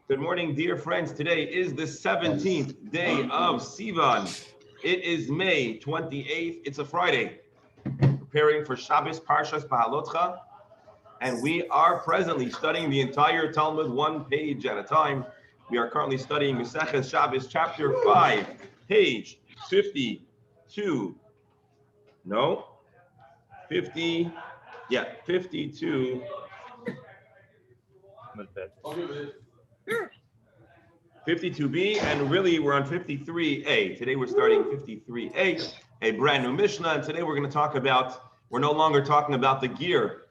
Good morning, dear friends. Today is the 17th day of Sivan. It is May 28th. It's a Friday. Preparing for Shabbos Parshas Bahalotcha. And we are presently studying the entire Talmud one page at a time. We are currently studying Maseches Shabbos, chapter 5, page 52. No? 50. Yeah, 52. 52b, and really we're on 53a. Today we're starting 53a, a brand new Mishnah, and today we're going to talk about, we're no longer talking about the gear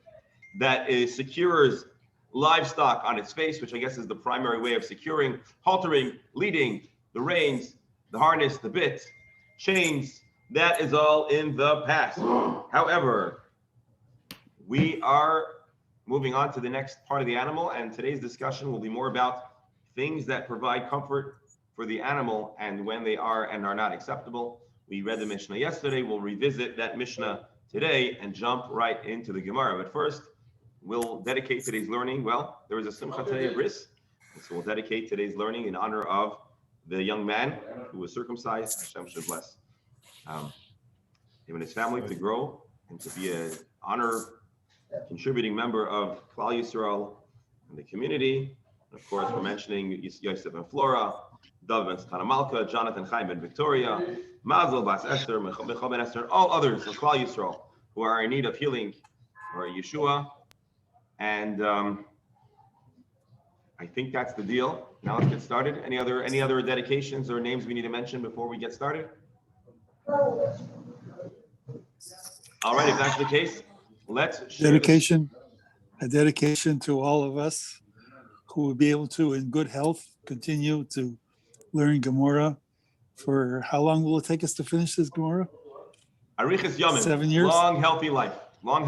that secures livestock on its face, which I guess is the primary way of securing, haltering, leading, the reins, the harness, the bit, chains. That is all in the past. However, we are moving on to the next part of the animal, and today's discussion will be more about things that provide comfort for the animal and when they are and are not acceptable. We read the Mishnah yesterday. We'll revisit that Mishnah today and jump right into the Gemara. But first, we'll dedicate today's learning. Well, there was a Simcha today at Bris, so we'll dedicate today's learning in honor of the young man who was circumcised. Hashem should bless him and his family to grow and to be an honor contributing member of Klal Yisrael and the community. Of course, we're mentioning Yosef and Flora, Dov and Tzana Malka, Jonathan Chaim and Victoria, Mazel, Bas Esther, Michal ben Esther, and all others of Klal Yisrael who are in need of healing or Yeshua. And I think that's the deal. Now let's get started. Any other dedications or names we need to mention before we get started? All right, if that's the case, let's share a dedication to all of us who will be able to, in good health, continue to learn Gemara. For how long will it take us to finish this Gemara? Arichas Yomim. 7 years? Long, healthy life. No,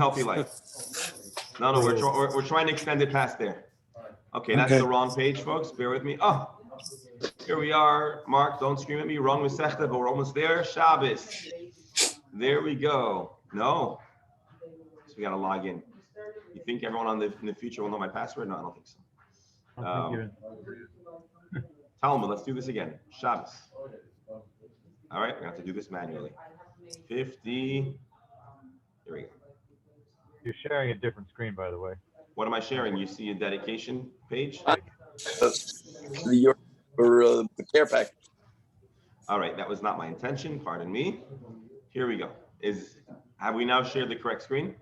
we're trying to extend it past there. Okay, that's the wrong page, folks. Bear with me. Oh, here we are. Mark, don't scream at me. Wrong Masechta, but we're almost there. Shabbos. There we go. No. So we got to log in. You think everyone in the future will know my password? No, I don't think so. Talmud, let's do this again. Shabbos. All right, we're going to have to do this manually. 50. Here we go. You're sharing a different screen, by the way. What am I sharing? You see a dedication page? The care package. All right, that was not my intention. Pardon me. Here we go. Have we now shared the correct screen?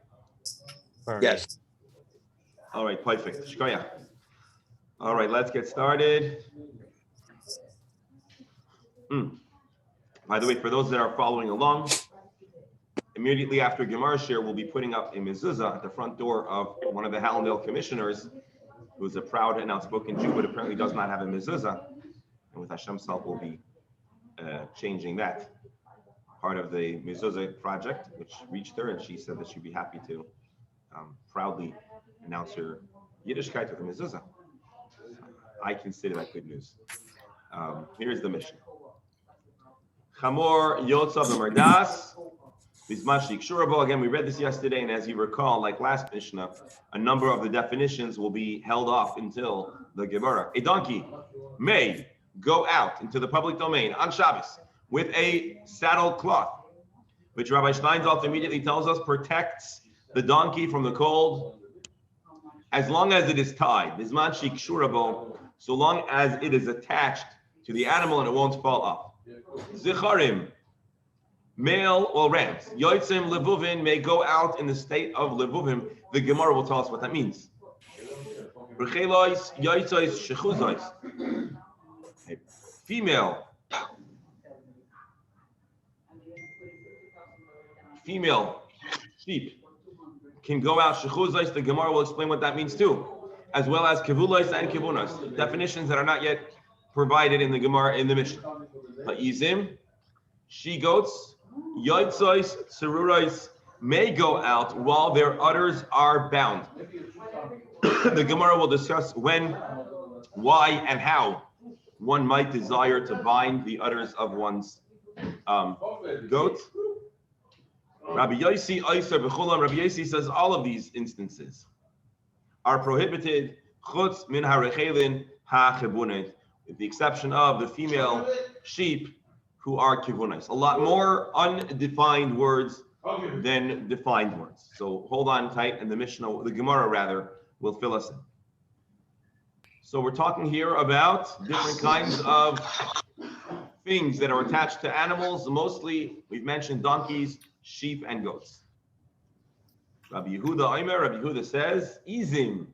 Yes. All right, perfect. Shkoya. All right, let's get started. By the way, for those that are following along, immediately after Gemara share, we'll be putting up a mezuzah at the front door of one of the Hallandale commissioners, who's a proud and outspoken Jew, but apparently does not have a mezuzah. And with Hashem's help, we'll be changing that. Part of the mezuzah project, which reached her, and she said that she'd be happy to proudly announce her Yiddishkeit with a mezuzah. I consider that good news. Here's the mission. Chamor Yotza b'Merdas Bizman Shikshurabo. Again, we read this yesterday, and as you recall, like last Mishnah, a number of the definitions will be held off until the Gemara. A donkey may go out into the public domain on Shabbos with a saddle cloth, which Rabbi Steinsaltz immediately tells us protects the donkey from the cold as long as it is tied. Bizman Shikshurabo, so long as it is attached to the animal and it won't fall off. Zicharim, male or rams. Yotzim levuvin may go out in the state of levuvim. The Gemara will tell us what that means. Female sheep can go out shechuzos. The Gemara will explain what that means too, as well as kevulos and kevunos, definitions that are not yet provided in the Gemara in the Mishnah. Ha'izim, she-goats, yotzos, tzeruros may go out while their udders are bound. The Gemara will discuss when, why, and how one might desire to bind the udders of one's goat. Rabbi Yossi Oyser b'chulam. Rabbi Yossi says all of these instances are prohibited chutz min harechelin ha chivunes, with the exception of the female sheep who are kivunes. A lot more undefined words than defined words. So hold on tight, and the Mishnah, the Gemara rather, will fill us in. So we're talking here about different kinds of things that are attached to animals. Mostly, we've mentioned donkeys, sheep, and goats. Rabbi Yehuda says, Izim,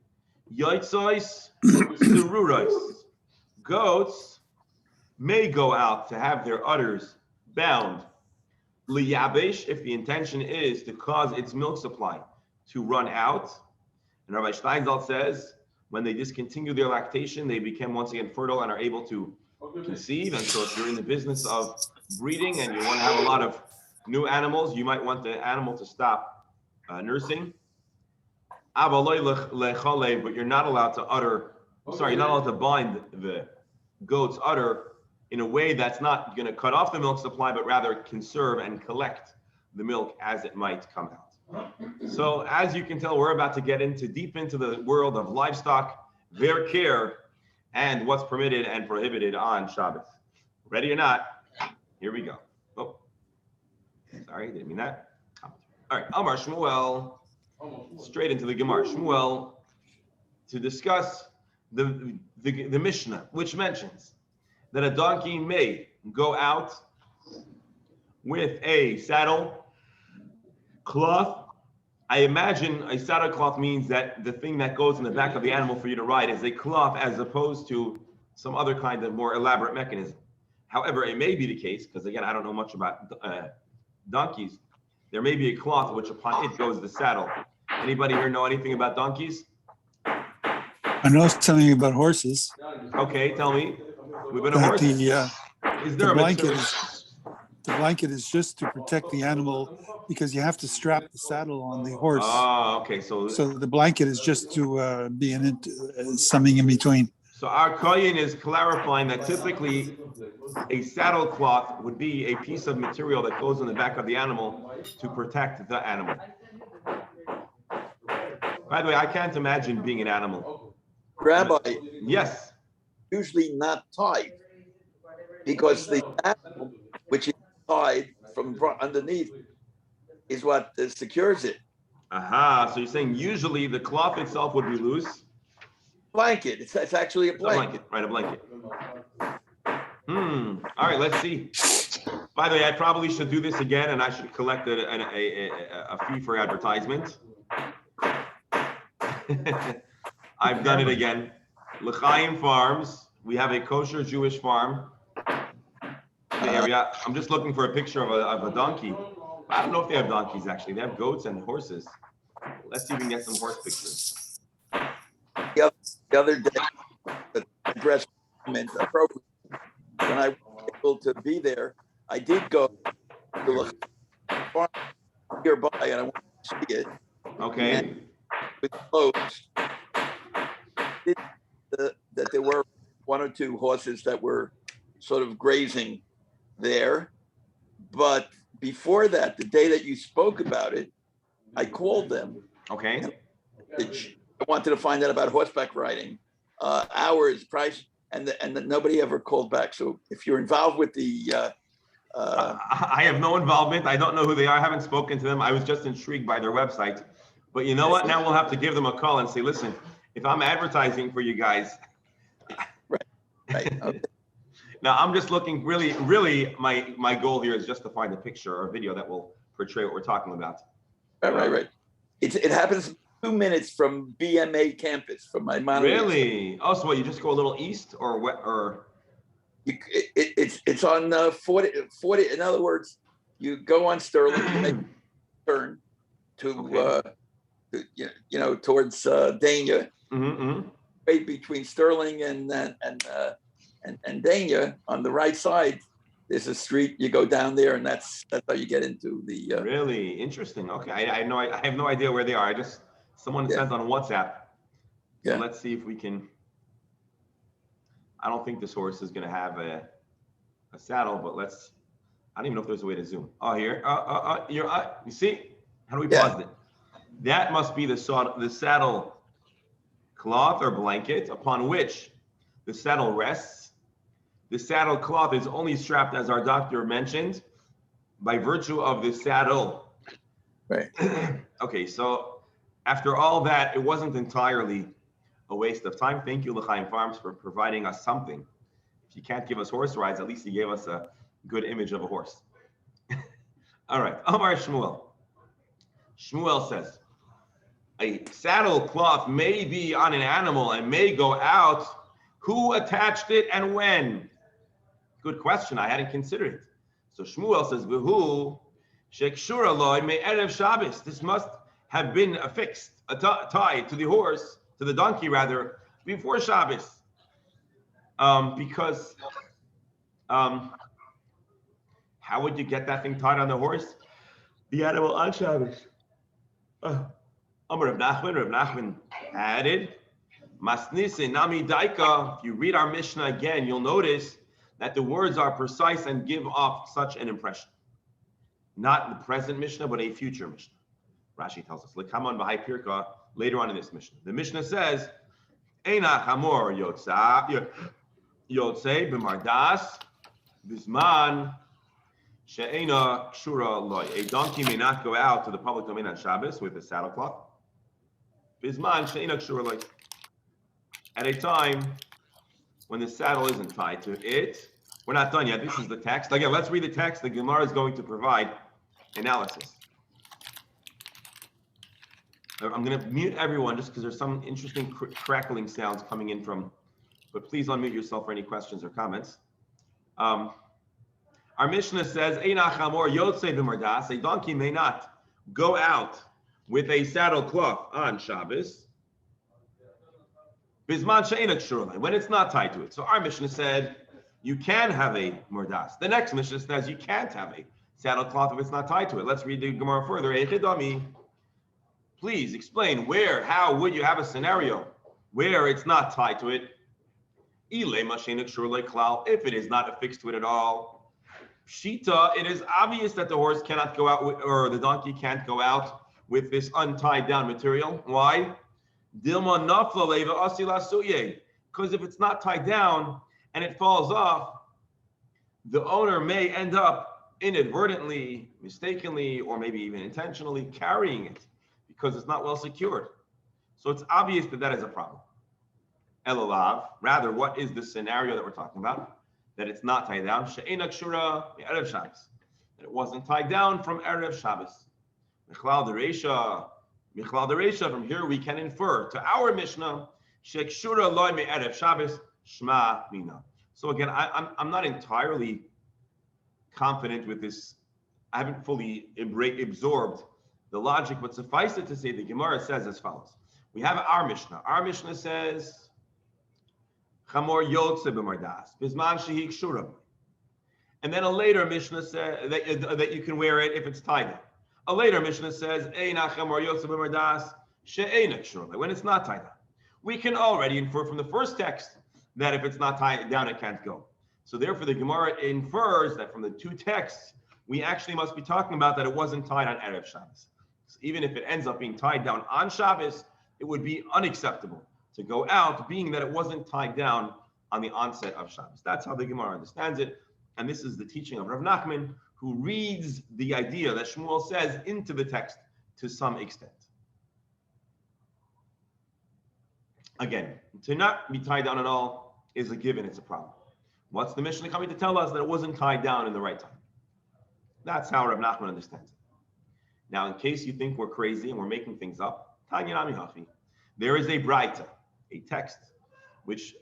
Yaitzois, Serurais. Goats may go out to have their udders bound. Liyabesh, if the intention is to cause its milk supply to run out. And Rabbi Steinsaltz says, when they discontinue their lactation, they become once again fertile and are able to conceive. And so if you're in the business of breeding and you want to have a lot of new animals, you might want the animal to stop nursing. But you're not allowed to you're not allowed to bind the goat's udder in a way that's not going to cut off the milk supply, but rather conserve and collect the milk as it might come out. So as you can tell, we're about to get deep into the world of livestock, their care, and what's permitted and prohibited on Shabbat. Ready or not? Here we go. Oh, sorry, didn't mean that. All right, Amar Shmuel, straight into the Gemara. Shmuel, to discuss the Mishnah, which mentions that a donkey may go out with a saddle cloth. I imagine a saddle cloth means that the thing that goes in the back of the animal for you to ride is a cloth as opposed to some other kind of more elaborate mechanism. However, it may be the case, because again, I don't know much about donkeys. There may be a cloth which upon it goes the saddle. Anybody here know anything about donkeys? I know something about horses. Okay, tell me. We've been a That horse. Is there the a blanket is just to protect the animal because you have to strap the saddle on the horse. Oh, okay. So the blanket is just to be something in between. So our kohen is clarifying that typically a saddle cloth would be a piece of material that goes on the back of the animal to protect the animal. By the way, I can't imagine being an animal. Rabbi, Yes. usually not tied because the saddle, which is tied from underneath, is what secures it. Aha. So you're saying usually the cloth itself would be loose. Blanket. It's actually a blanket. Right, a blanket. All right, let's see. By the way, I probably should do this again, and I should collect a fee for advertisement. I've done it again. L'chaim Farms. We have a kosher Jewish farm in the area. I'm just looking for a picture of a donkey. I don't know if they have donkeys, actually. They have goats and horses. Let's see if we can get some horse pictures. The other day, the address appropriate. When I was able to be there, I did go to the farm nearby, and I wanted to see it. Okay. And with clothes, that there were one or two horses that were sort of grazing there. But before that, the day that you spoke about it, I called them. Okay. I wanted to find out about horseback riding, hours, price, and nobody ever called back. So if you're involved with the, I have no involvement. I don't know who they are. I haven't spoken to them. I was just intrigued by their website. But you know what? Now we'll have to give them a call and say, listen, if I'm advertising for you guys. right. Okay. Now I'm just looking, really, my goal here is just to find a picture or a video that will portray what we're talking about. Right. It happens 2 minutes from BMA campus, from my monitor. Really? Oh, so what, you just go a little east or what? Or it's on 40. In other words, you go on Sterling, you make a turn to towards Dania. Mm-hmm. Right between Sterling and Dania, on the right side, there's a street. You go down there, and that's how you get into the. Really interesting. Okay, I have no idea where they are. Someone sent on WhatsApp. So let's see if we can. I don't think this horse is going to have a saddle, but I don't even know if there's a way to zoom. Oh, here. You see? How do we pause it? That must be the saddle cloth or blanket upon which the saddle rests. The saddle cloth is only strapped, as our doctor mentioned, by virtue of the saddle. Right. Okay, so after all that, it wasn't entirely a waste of time. Thank you, L'Chaim Farms, for providing us something. If you can't give us horse rides, at least you gave us a good image of a horse. All right, Amar Shmuel. Shmuel says, a saddle cloth may be on an animal and may go out. Who attached it and when? Good question. I hadn't considered it. So Shmuel says, "V'hu shekshura loy me'erev Shabbos." This must have been affixed, tied to the horse, to the donkey rather, before Shabbos, because how would you get that thing tied on the horse? The animal on Shabbos. Rav Nachman added, Masnise nami daika. If you read our Mishnah again, you'll notice that the words are precise and give off such an impression. Not the present Mishnah, but a future Mishnah. Rashi tells us, L'kaman b'hai pirka, later on in this Mishnah. The Mishnah says, Eina chamor yotzei b'mardas bizman she'eina kshura loy. A donkey may not go out to the public domain on Shabbos with a saddle cloth. Bizman she'eina kshura loy. At a time when the saddle isn't tied to it. We're not done yet. This is the text. Again, let's read the text. The Gemara is going to provide analysis. I'm going to mute everyone just because there's some interesting crackling sounds coming in from, but please unmute yourself for any questions or comments. Our Mishnah says, Eina chamor yotzei b'mardas. A donkey may not go out with a saddle cloth on Shabbos. Bizman she'eina kshura, when it's not tied to it. So our Mishnah said you can have a mordas. The next Mishnah says you can't have a saddle cloth if it's not tied to it. Let's read the Gemara further. Please explain where, how would you have a scenario where it's not tied to it? If it is not affixed to it at all. Pshita, it is obvious that the horse cannot go out with, or the donkey can't go out with this untied down material. Why? Because if it's not tied down and it falls off, the owner may end up inadvertently, mistakenly, or maybe even intentionally carrying it because it's not well secured. So it's obvious that that is a problem. Elalav, rather, what is the scenario that we're talking about? That it's not tied down. She'eina kshura erev Shabbos. That it wasn't tied down from erev Shabbos. Michlal dereisha, from here we can infer to our Mishnah, shekshura loy me'erev Shabbos, shma mina. So again, I'm not entirely confident with this. I haven't fully absorbed the logic, but suffice it to say, the Gemara says as follows. We have our Mishnah. Our Mishnah says, chamor yotze b'mardas, bizman shehi kshura. And then a later Mishnah says that you can wear it if it's tied up. A later Mishnah says, Eina chamor yotze b'mardas, she'eina kshura, when it's not tied up. We can already infer from the first text that if it's not tied down, it can't go. So therefore, the Gemara infers that from the two texts, we actually must be talking about that it wasn't tied on Erev Shabbos. So even if it ends up being tied down on Shabbos, it would be unacceptable to go out, being that it wasn't tied down on the onset of Shabbos. That's how the Gemara understands it. And this is the teaching of Rav Nachman, who reads the idea that Shmuel says into the text to some extent. Again, to not be tied down at all is a given, it's a problem. What's the Mishnah coming to tell us? That it wasn't tied down in the right time. That's how Rav Nachman understands it. Now, in case you think we're crazy and we're making things up, Tanya Nami Hafi, there is a Braita, a text, which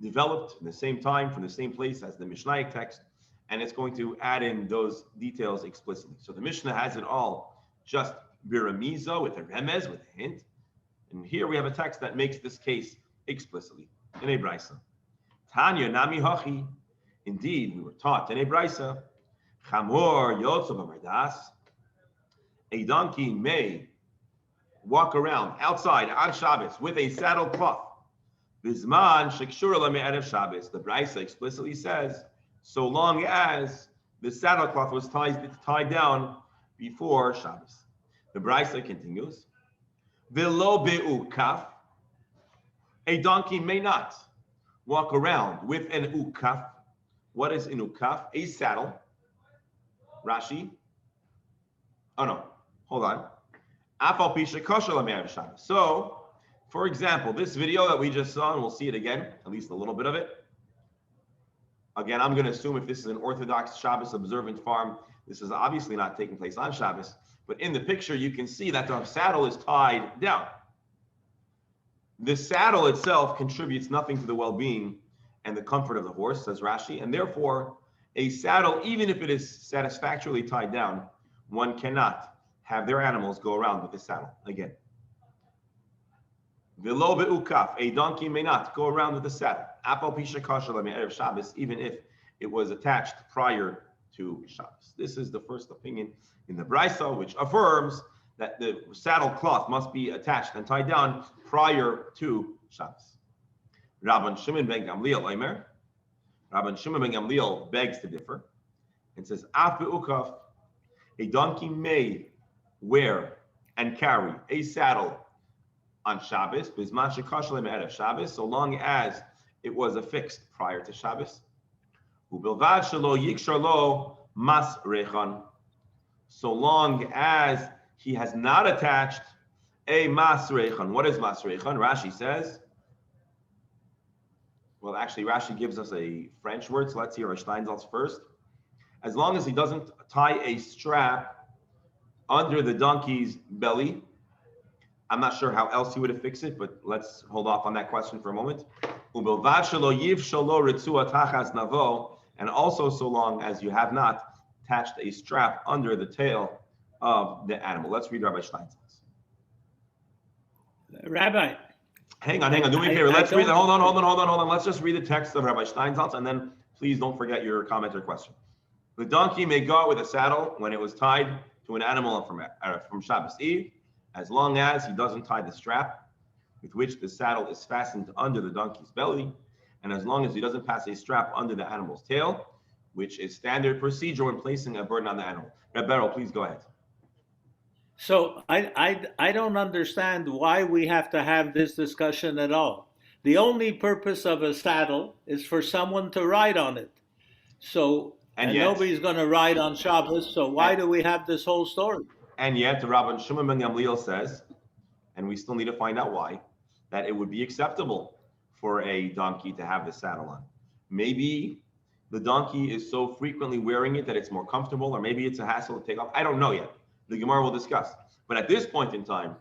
developed in the same time from the same place as the Mishnaic text, and it's going to add in those details explicitly. So the Mishnah has it all just biramiza, with a remez, with a hint. And here we have a text that makes this case explicitly in a brisa. Tanya nami hachi. Indeed, we were taught in a brisa. Chamor yotze b'mardas. A donkey may walk around outside on Shabbos with a saddle cloth. Bizman shekshura le'erev Shabbos. The brisa explicitly says, so long as the saddle cloth was tied down before Shabbos. The brisa continues. V'lo be'ukaf, a donkey may not walk around with an ukaf. What is an ukaf? A saddle. Rashi. Oh no, hold on. So, for example, this video that we just saw, and we'll see it again, at least a little bit of it. Again, I'm going to assume if this is an Orthodox Shabbos observant farm, this is obviously not taking place on Shabbos. But in the picture, you can see that the saddle is tied down. The saddle itself contributes nothing to the well-being and the comfort of the horse, says Rashi, and therefore, a saddle, even if it is satisfactorily tied down, one cannot have their animals go around with the saddle again. V'lo be'ukaf, a donkey may not go around with the saddle. Apal pisha kasher le'me'erev Shabbos, even if it was attached prior to Shabbos. This is the first opinion in the Brisa, which affirms that the saddle cloth must be attached and tied down prior to Shabbos. Rabban Shimon ben Gamliel Omer. Rabban Shimon ben Gamliel begs to differ and says, Af be'ukaf, a donkey may wear and carry a saddle on Shabbos, bizman shekasher le'me'erev Shabbos, so long as it was affixed prior to Shabbos. Ubilvad shelo yikshar lo mas rechan, so long as he has not attached a mas rechan. What is mas rechan? Rashi says, well, actually, Rashi gives us a French word, so let's hear Steinsaltz first. As long as he doesn't tie a strap under the donkey's belly. I'm not sure how else he would affix it, but let's hold off on that question for a moment. And also so long as you have not attached a strap under the tail of the animal. Let's read Rabbi Steinsaltz. Rabbi. Hang on. Do me a favor. Let's read it. Hold on. Let's just read the text of Rabbi Steinsaltz, and then please don't forget your comment or question. The donkey may go with a saddle when it was tied to an animal from Shabbos Eve, as long as he doesn't tie the strap with which the saddle is fastened under the donkey's belly, and as long as he doesn't pass a strap under the animal's tail, which is standard procedure when placing a burden on the animal. Reb Beryl, please go ahead. So I don't understand why we have to have this discussion at all. The only purpose of a saddle is for someone to ride on it. So and nobody's going to ride on Shabbos, so why do we have this whole story? And yet, the Rabban Shimon ben Gamliel says, and we still need to find out why, that it would be acceptable for a donkey to have the saddle on. Maybe the donkey is so frequently wearing it that it's more comfortable, or maybe it's a hassle to take off. I don't know yet. The Gemara will discuss. But at this point in time,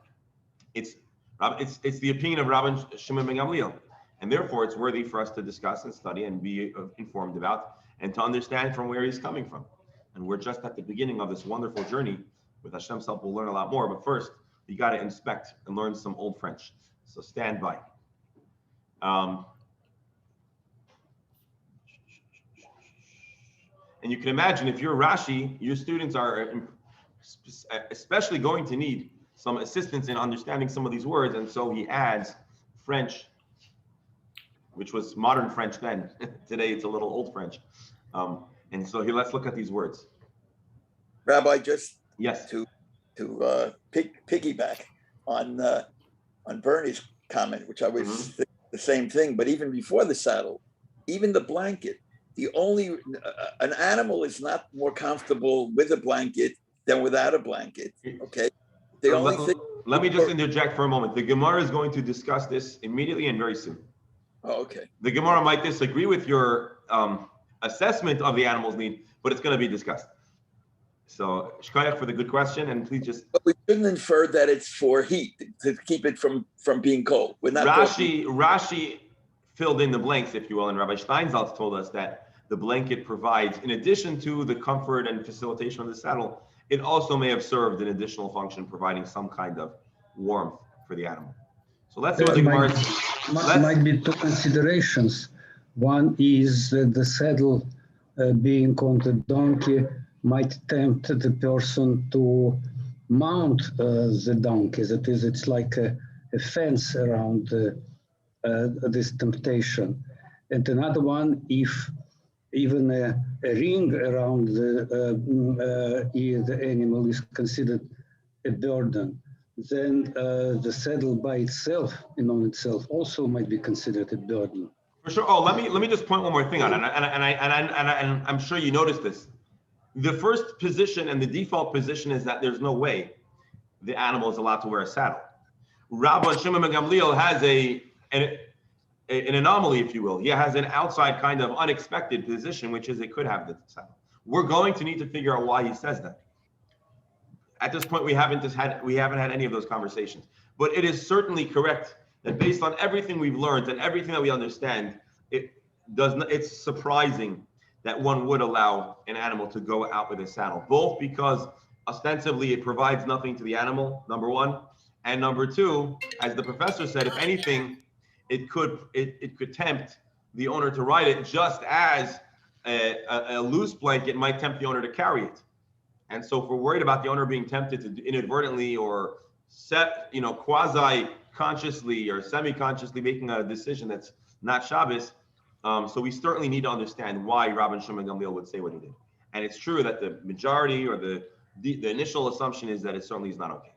it's the opinion of Rabban Shimon ben Gamliel, and therefore it's worthy for us to discuss and study and be informed about, and to understand from where he's coming from. And we're just at the beginning of this wonderful journey. With Hashem's help, we'll learn a lot more. But first, you got to inspect and learn some Old French. So stand by. And you can imagine if you're Rashi, your students are especially going to need some assistance in understanding some of these words. And so he adds French, which was modern French then. Today, it's a little old French. And so here, let's look at these words. Rabbi, just yes, to piggyback on Bernie's comment, which I was the same thing. But even before the saddle, even the blanket, an animal is not more comfortable with a blanket than without a blanket. Okay. Let me just interject for a moment. The Gemara is going to discuss this immediately and very soon. Oh, okay. The Gemara might disagree with your assessment of the animal's need, but it's going to be discussed. So, shkayach for the good question, and please just. But we shouldn't infer that it's for heat to keep it from being cold. We're not. Rashi filled in the blanks, if you will, and Rabbi Steinsaltz told us that the blanket provides, in addition to the comfort and facilitation of the saddle, it also may have served an additional function, providing some kind of warmth for the animal. So let's see what the Gemara might be two considerations. One is that the saddle being on the donkey might tempt the person to mount the donkey. That is, it's like a fence around this temptation. And another one, if even a ring around the animal is considered a burden, then the saddle by itself, in on itself, also might be considered a burden. For sure. Oh, let me just point one more thing out, and I'm sure you noticed this. The first position and the default position is that there's no way the animal is allowed to wear a saddle. Rabban Shimon ben Gamliel has an anomaly, if you will. He has an outside kind of unexpected position, which is it could have the saddle. We're going to need to figure out why he says that. At this point, we haven't had any of those conversations. But it is certainly correct that based on everything we've learned and everything that we understand, it's surprising that one would allow an animal to go out with a saddle, both because ostensibly it provides nothing to the animal, number one, and number two, as the professor said, if anything, it could tempt the owner to ride it, just as a loose blanket might tempt the owner to carry it. And so if we're worried about the owner being tempted to inadvertently or quasi-consciously or semi-consciously making a decision that's not Shabbos, so we certainly need to understand why Rabban Shimon ben Gamliel would say what he did. And it's true that the majority or the initial assumption is that it certainly is not okay.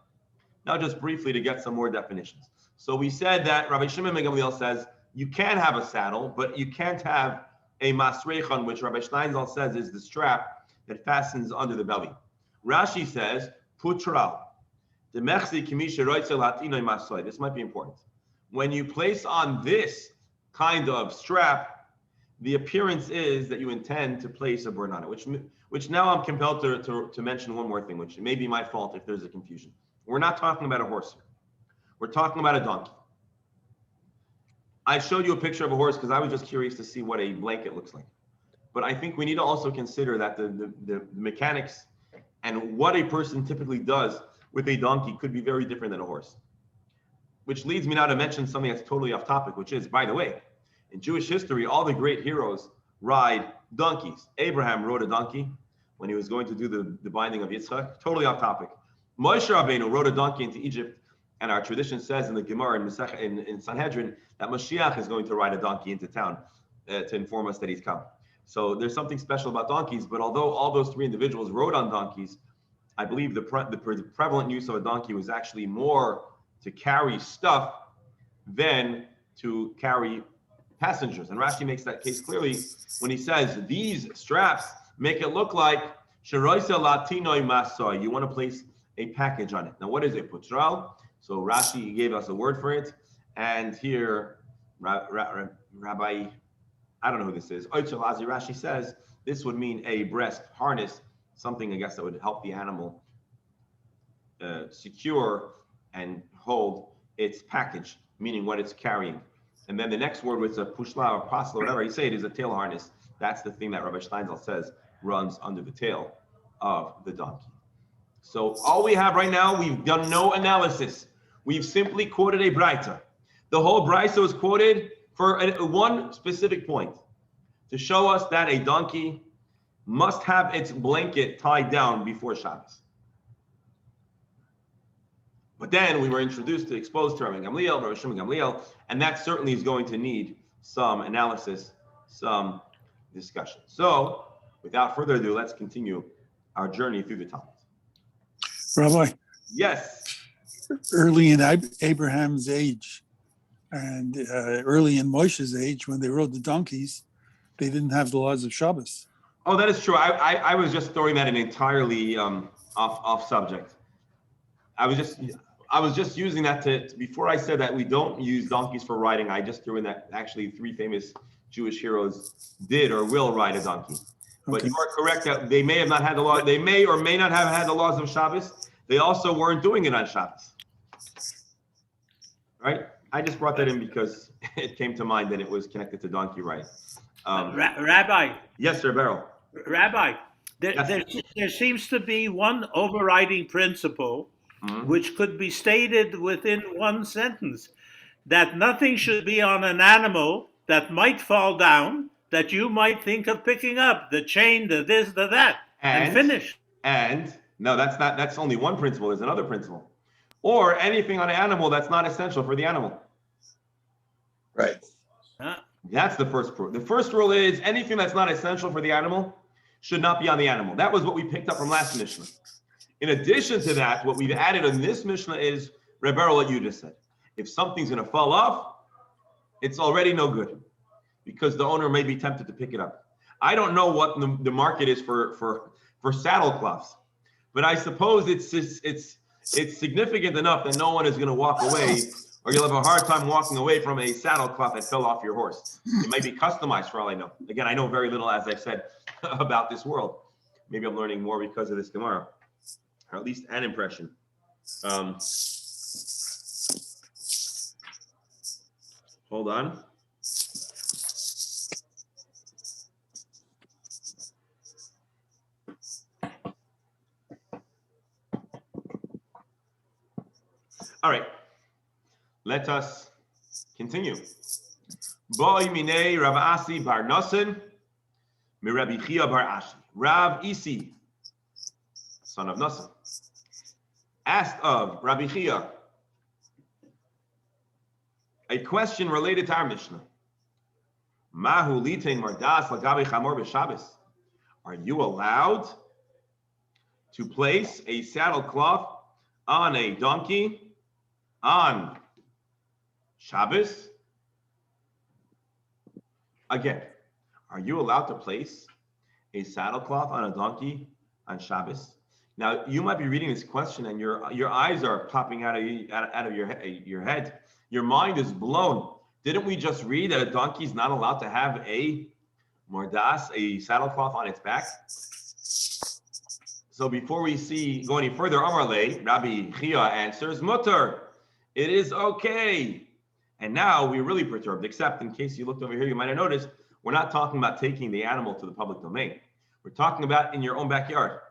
Now, just briefly to get some more definitions. So we said that Rabbi Shimon ben Gamliel says you can have a saddle, but you can't have a masrechan, which Rabbi Steinzal says is the strap that fastens under the belly. Rashi says putral. This might be important. When you place on this kind of strap, the appearance is that you intend to place a burden on it, which now I'm compelled to mention one more thing, which may be my fault if there's a confusion. We're not talking about a horse here. We're talking about a donkey. I showed you a picture of a horse because I was just curious to see what a blanket looks like. But I think we need to also consider that the mechanics and what a person typically does with a donkey could be very different than a horse. Which leads me now to mention something that's totally off topic, which is, by the way, in Jewish history, all the great heroes ride donkeys. Abraham rode a donkey when he was going to do the binding of Yitzchak. Totally off topic. Moshe Rabbeinu rode a donkey into Egypt, and our tradition says in the Gemara in Sanhedrin that Mashiach is going to ride a donkey into town to inform us that he's come. So there's something special about donkeys, but although all those three individuals rode on donkeys, I believe the prevalent use of a donkey was actually more to carry stuff than to carry passengers. And Rashi makes that case clearly when he says these straps make it look like Sheroisa Latinoi Masoi. You want to place a package on it. Now, what is a putral? So Rashi gave us a word for it. And here, Rabbi, I don't know who this is, Oitzelazi Rashi says this would mean a breast harness, something, I guess, that would help the animal secure and hold its package, meaning what it's carrying. And then the next word was a pushla or pasla, whatever you say, it is a tail harness. That's the thing that Rabbi Steinzal says runs under the tail of the donkey. So all we have right now, we've done no analysis. We've simply quoted a Braita. The whole Braita was quoted for one specific point, to show us that a donkey must have its blanket tied down before Shabbos. But then we were exposed to Rabbi Gamliel, Rabbi Shimon Gamliel, and that certainly is going to need some analysis, some discussion. So, without further ado, let's continue our journey through the Talmud. Rabbi, Yes. early in Abraham's age and early in Moshe's age, when they rode the donkeys, they didn't have the laws of Shabbos. Oh, that is true. I was just throwing that in entirely off subject. I was just using that to before I said that we don't use donkeys for riding. I just threw in that actually three famous Jewish heroes did or will ride a donkey. But Okay. you are correct that they may have not had the law. They may or may not have had the laws of Shabbos. They also weren't doing it on Shabbos. Right? I just brought that in because it came to mind that it was connected to donkey riding. Rabbi, Yes, sir, Beryl. Rabbi, Yes. there seems to be one overriding principle which could be stated within one sentence, that nothing should be on an animal that might fall down, that you might think of picking up, the chain, the this, the that, and finish. And no, that's only one principle. There's another principle. Or anything on an animal that's not essential for the animal. Right. That's the first rule. The first rule is anything that's not essential for the animal should not be on the animal. That was what we picked up from last Mishnah. In addition to that, what we've added in this Mishnah is, Rebero, what you just said. If something's going to fall off, it's already no good. because the owner may be tempted to pick it up. I don't know what the market is for saddle cloths, but I suppose it's significant enough that no one is going to walk away, or you'll have a hard time walking away from a saddle cloth that fell off your horse. It might be customized for all I know. Again, I know very little, as I've said, about this world. Maybe I'm learning more because of this Gemara, or at least an impression. Hold on. All right, let us continue. Boy minei Rav Asi bar Nosson, mi Rabbi Chia bar Ashi. Rav Isi, son of Nosson, asked of Rabbi Chia a question related to our Mishnah. Mahu litein mardas lagabe chamor b'Shabbos. Are you allowed to place a saddle cloth on a donkey on Shabbos? Again, are you allowed to place a saddle cloth on a donkey on Shabbos? Now, you might be reading this question and your eyes are popping out of your head. Your mind is blown. Didn't we just read that a donkey is not allowed to have a mordas, a saddle cloth on its back? So before we go any further, Amar Le, Rabbi Chia answers, Mutter. It is okay. And now we're really perturbed, except in case you looked over here, you might have noticed we're not talking about taking the animal to the public domain. We're talking about in your own backyard.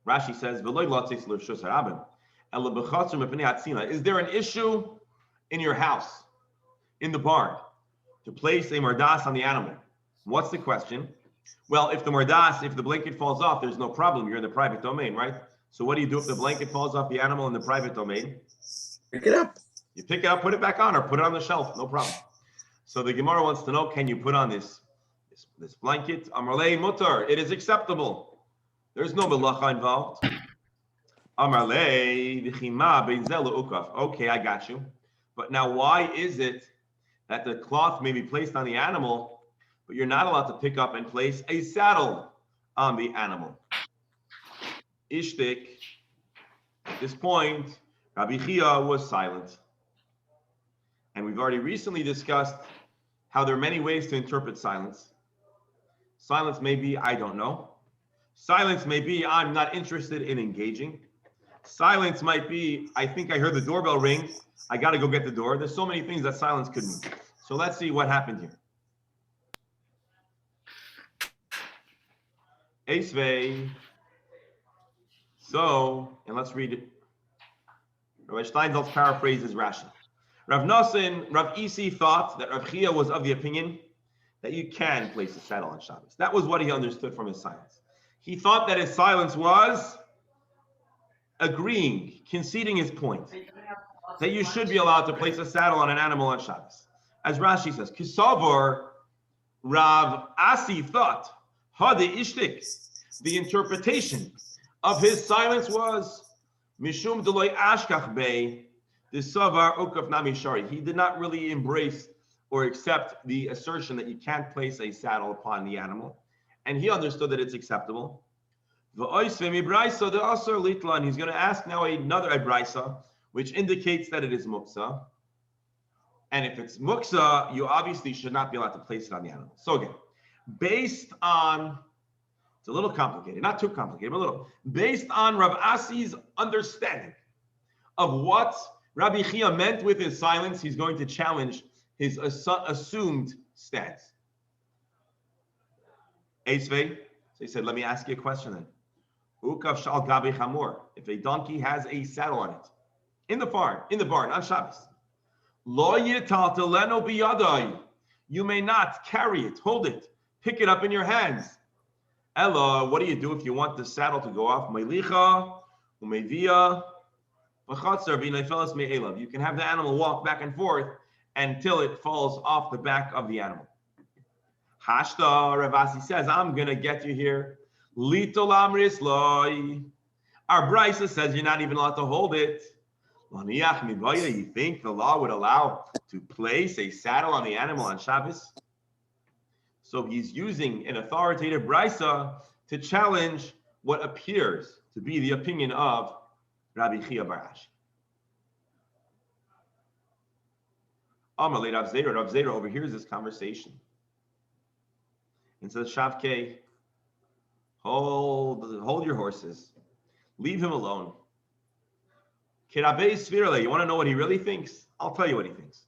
Rashi says, is there an issue in your house, in the barn, to place a mardas on the animal? What's the question? Well, if the blanket falls off, there's no problem. You're in the private domain, right? So what do you do if the blanket falls off the animal in the private domain? Pick it up. You pick it up, put it back on, or put it on the shelf, no problem. So the Gemara wants to know, can you put on this blanket? Amarle mutar, it is acceptable. There's no melacha involved. Amarle v'chima beizelu ukaf. Okay, I got you. But now why is it that the cloth may be placed on the animal, but you're not allowed to pick up and place a saddle on the animal? Ishtik, at this point, Rabbi Chia was silent. And we've already recently discussed how there are many ways to interpret silence. Silence may be, I don't know. Silence may be, I'm not interested in engaging. Silence might be, I think I heard the doorbell ring. I got to go get the door. There's so many things that silence could mean. So let's see what happened here. Eisvei. So, and let's read it. Rabbi Steinsaltz paraphrases Rashi. Rav Nosson, Rav Isi thought that Rav Chia was of the opinion that you can place a saddle on Shabbos. That was what he understood from his silence. He thought that his silence was agreeing, conceding his point, that you should be allowed to place a saddle on an animal on Shabbos. As Rashi says, Kisavor, Rav Asi thought, Hade Ishtik, the interpretation of his silence was, Mishum Deloy Ashkach Bey, the Savar Ukaf Nami Shari. He did not really embrace or accept the assertion that you can't place a saddle upon the animal. And he understood that it's acceptable. The Brisa, the Asar Litlan, he's going to ask now another Brisa, which indicates that it is Muksa. And if it's Muksa, you obviously should not be allowed to place it on the animal. So again, based on, it's a little complicated, not too complicated, but a little, based on Rav Asi's understanding of what Rabbi Chia meant with his silence, he's going to challenge his assumed stance. Eisvei, so he said, let me ask you a question then. Ukav shal gabe chamor, if a donkey has a saddle on it, in the barn on Shabbos, lo yitalteleno biyadai, you may not carry it, hold it, pick it up in your hands. Ella, what do you do if you want the saddle to go off? Meilicha, umevia, v'chatzar v'neifelas me'elav. You can have the animal walk back and forth until it falls off the back of the animal. Hashta, Rav Asi says, I'm going to get you here. Litol amris loy. Our Brisa says you're not even allowed to hold it. You think the law would allow to place a saddle on the animal on Shabbos? So he's using an authoritative brisa to challenge what appears to be the opinion of Rabbi Chia bar Ashi. Amalei Rav Zera overhears this conversation and says, Shavkei, hold your horses. Leave him alone. Kirabei Svirale, you want to know what he really thinks? I'll tell you what he thinks.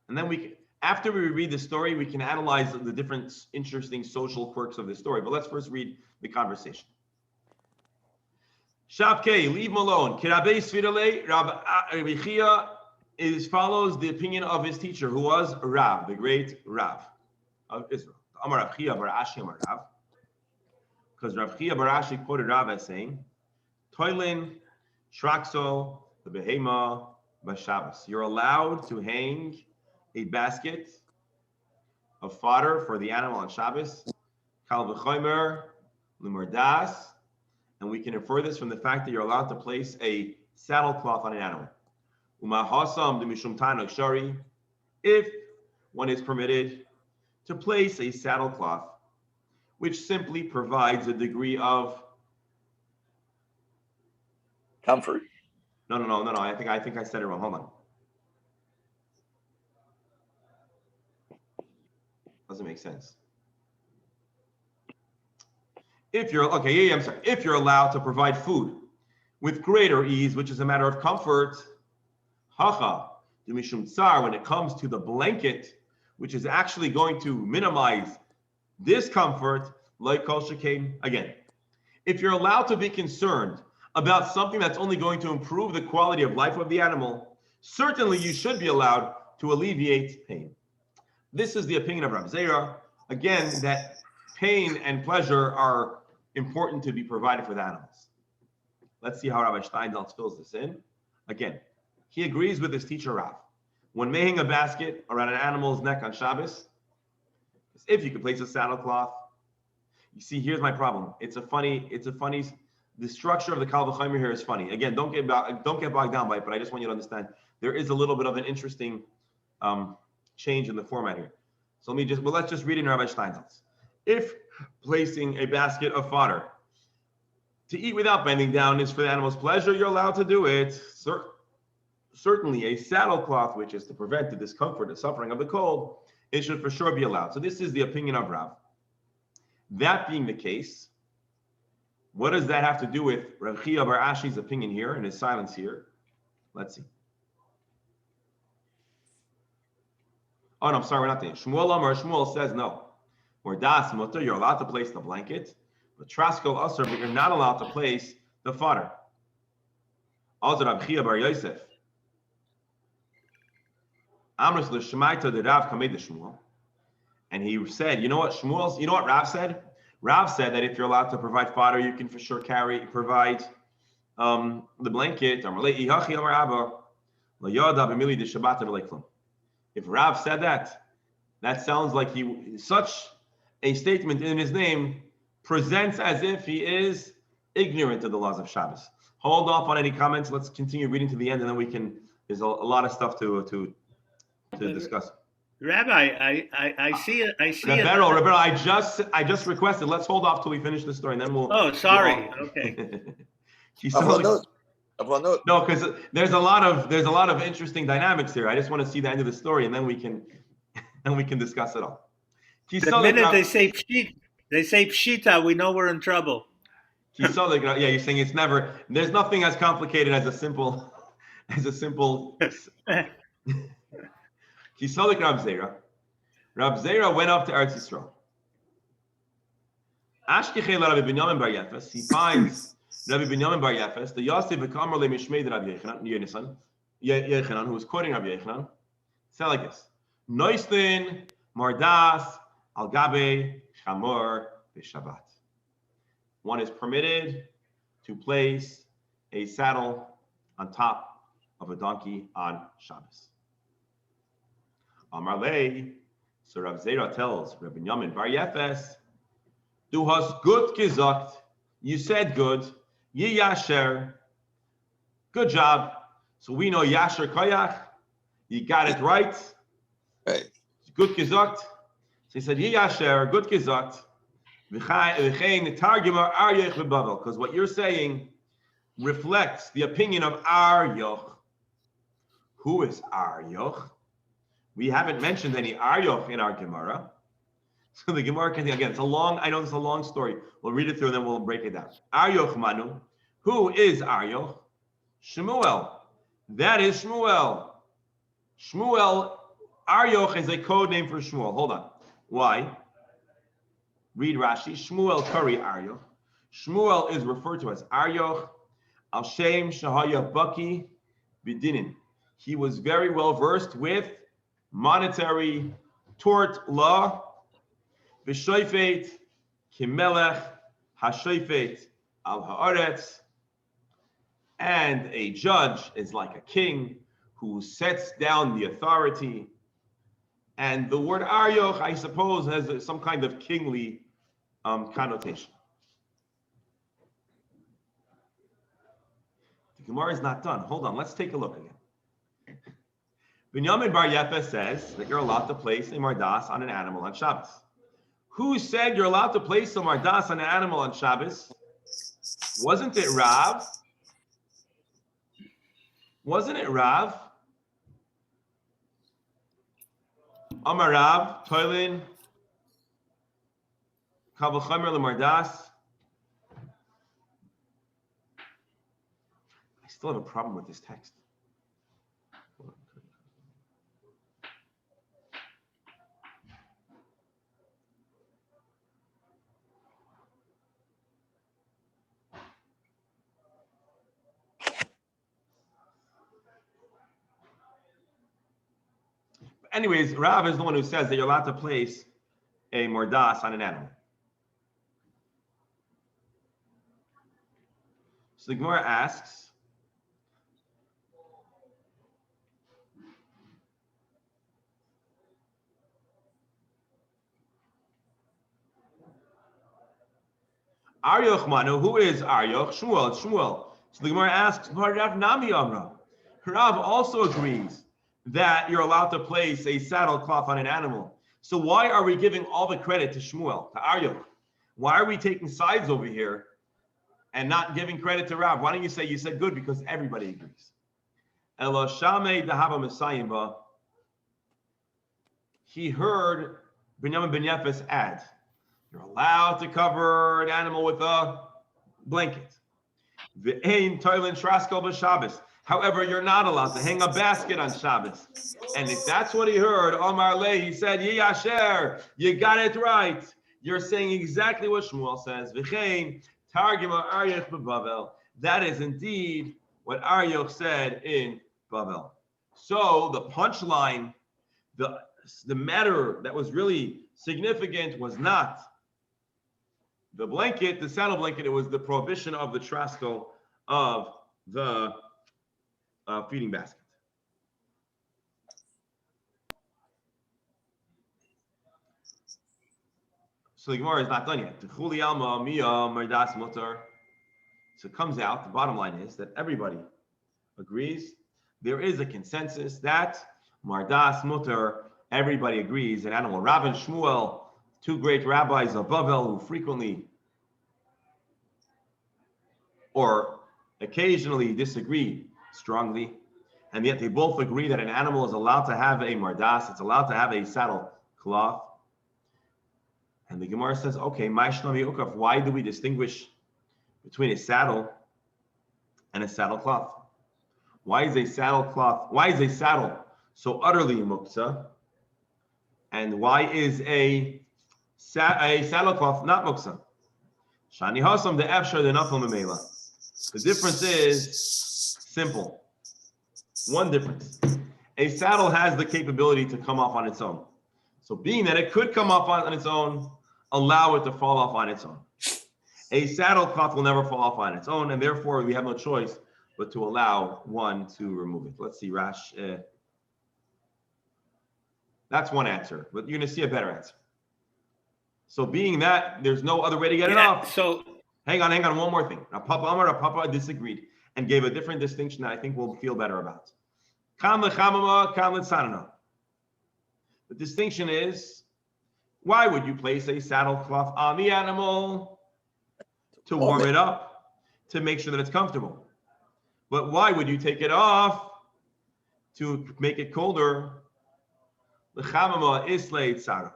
And then after we read the story, we can analyze the different interesting social quirks of the story. But let's first read the conversation. Shavkei, leave him alone. Kirabei Svirale, Rabbi Chia follows the opinion of his teacher, who was Rav, the great Rav of Israel. Amar Rav Chia bar Ashi Amar Rav. Because Rav Chia bar Ashi quoted Rav as saying, Toilin, Shrakso, the Behema, Bashabas. You're allowed to hang a basket of fodder for the animal on Shabbos. Kal v'chomer, l'mordas. And we can infer this from the fact that you're allowed to place a saddle cloth on an animal. Umahasam de mishum tano shari. If one is permitted to place a saddle cloth, which simply provides a degree of Comfort. No. I think I said it wrong. Hold on. Doesn't make sense. If you're If you're allowed to provide food with greater ease, which is a matter of comfort, hacha mishum tsar, when it comes to the blanket, which is actually going to minimize discomfort, like kol shekain. Again, if you're allowed to be concerned about something that's only going to improve the quality of life of the animal, certainly you should be allowed to alleviate pain. This is the opinion of Rav Zera. Again, that pain and pleasure are important to be provided for the animals. Let's see how Rabbi Steinsaltz fills this in. Again, he agrees with his teacher Rav. When making a basket around an animal's neck on Shabbos, if you could place a saddle cloth, you see, here's my problem. The structure of the Kal V'chomer here is funny. Again, don't get bogged down by it, but I just want you to understand there is a little bit of an interesting change in the format here. So let's just read it in Rabbi Steinsaltz. If placing a basket of fodder to eat without bending down is for the animal's pleasure, you're allowed to do it. Certainly a saddle cloth, which is to prevent the discomfort, the suffering of the cold, it should for sure be allowed. So this is the opinion of Rav. That being the case, what does that have to do with Rav Chia bar Ashi's opinion here and his silence here? Let's see. Oh, no, I'm sorry, we're not there. Shmuel says no. Or das mutter, you're allowed to place the blanket, but traskol asr, but you're not allowed to place the fodder. Also, Rav Chia bar Yosef. Amrus l'shemaita de Rav kamed de Shmuel. And he said, you know what Rav said? Rav said that if you're allowed to provide fodder, you can for sure provide the blanket. If Rav said that sounds like such a statement in his name presents as if he is ignorant of the laws of Shabbos. Hold off on any comments. Let's continue reading to the end, and then there's a lot of stuff to discuss. Rabbi, I see it. Roberto, I just requested. Let's hold off till we finish the story, and then we'll. Oh, sorry. Okay. No, because there's a lot of interesting dynamics here. I just want to see the end of the story, and then we can discuss it all. The minute they say pshita, we know we're in trouble. Yeah, you're saying it's never. There's nothing as complicated as a simple. Kisolik Rav Zera. Rav Zera went up to Eretz Yisrael. Ashkechei Rabbi Binyamin bar Yefes. He finds Rabbi Binyamin bar Yefes, the Yosef v'Kamar leMishmei de Rabbi Yechanan, who was quoting Rabbi Yechanan. Said like this: Noistin Mardas al Gabe Chamor b'Shabbat. One is permitted to place a saddle on top of a donkey on Shabbos. Amarlei, so Rav Zera tells Rabbi Binyamin bar Yefes, Du hast gut gesagt, you said good, Yiyasher, good job, So we know Yasher Koyach, you got it right. Right. Good gesagt. So he said, Yasher, good gesagt. Because what you're saying reflects the opinion of Aryoch. Who is Aryoch? We haven't mentioned any Aryoch in our Gemara. So the Gemara can, again, it's a long, I know this is a long story. We'll read it through and then we'll break it down. Aryoch Manu. Who is Aryoch? Shmuel. That is Shmuel. Shmuel, Aryoch is a code name for Shmuel. Hold on. Why? Read Rashi. Shmuel Kari Aryoch. Shmuel is referred to as Aryoch. Al Shem Shahaya Baki Bidinin. He was very well versed with monetary tort law. V'shoifet kimelech hashoifet al haaretz. And a judge is like a king who sets down the authority. And the word Aryoch, I suppose, has some kind of kingly connotation. The Gemara is not done. Hold on, let's take a look again. Binyamin Bar Yefa says that you're allowed to place a mardas on an animal on Shabbos. Who said you're allowed to place a mardas on an animal on Shabbos? Wasn't it Rav? Wasn't it Rav? Amar Rav, Toilin, Kabel Chamer Lemardas. I still have a problem with this text. Anyways, Rav is the one who says that you're allowed to place a mordas on an animal. So the Gemara asks, Aryoch Manu, who is Aryoch? Shmuel, it's Shmuel. So the Gemara asks, Rav Nami Amra. Rav also agrees that you're allowed to place a saddle cloth on an animal. So why are we giving all the credit to Shmuel, to Aryoch? Why are we taking sides over here and not giving credit to Rav? Why don't you say, you said good because everybody agrees. Elo Shamei Dahaba Messiah, he heard Binyamin Ben Yefes add, you're allowed to cover an animal with a blanket. V'ein toilin traskel b'Shabbos. However, you're not allowed to hang a basket on Shabbos. And if that's what he heard, Omar Leh, he said, Yasher, you got it right. You're saying exactly what Shmuel says. V'chein targima Aryoch b'Bavel. That is indeed what Aryoch said in Bavel. So the punchline, the matter that was really significant was not the blanket, the saddle blanket, it was the prohibition of the traskel of the feeding basket. So the Gemara is not done yet. So it comes out, the bottom line is that everybody agrees. There is a consensus that Mardas Mutter, everybody agrees, an animal. Rav and Shmuel, two great rabbis of Bavel who frequently or occasionally disagree strongly, and yet they both agree that an animal is allowed to have a mardas, it's allowed to have a saddle cloth. And the Gemara says, okay, why do we distinguish between a saddle and a saddle cloth? Why is a saddle so utterly muktzah? And why is a saddle cloth not muktzah? Shani hasam the efshar the nafal memela. The difference is simple. One difference. A saddle has the capability to come off on its own. So being that it could come off on its own, allow it to fall off on its own. A saddle cloth will never fall off on its own, and therefore we have no choice but to allow one to remove it. Let's see, Rash. That's one answer, but you're going to see a better answer. So being that there's no other way to get it off. So hang on, one more thing. Now, Papa Amar, Papa disagreed. and gave a different distinction that I think we'll feel better about. Kam lechamama, kam letzanana. The distinction is, why would you place a saddlecloth on the animal? To warm it up, to make sure that it's comfortable. But why would you take it off? To make it colder. Lechamama isle tzara.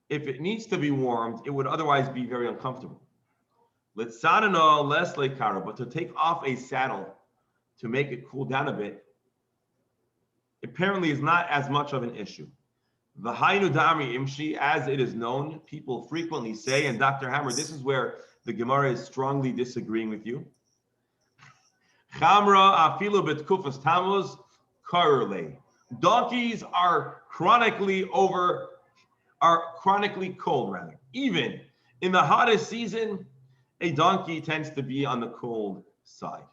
If it needs to be warmed, it would otherwise be very uncomfortable. Letzanana less lekara, but to take off a saddle to make it cool down a bit, apparently is not as much of an issue. The Hainu Damri Imshi, as it is known, people frequently say, and Dr. Hammer, this is where the Gemara is strongly disagreeing with you. Chamra afilu betkufas tamuz karle. Donkeys are chronically cold, rather. Even in the hottest season, a donkey tends to be on the cold side.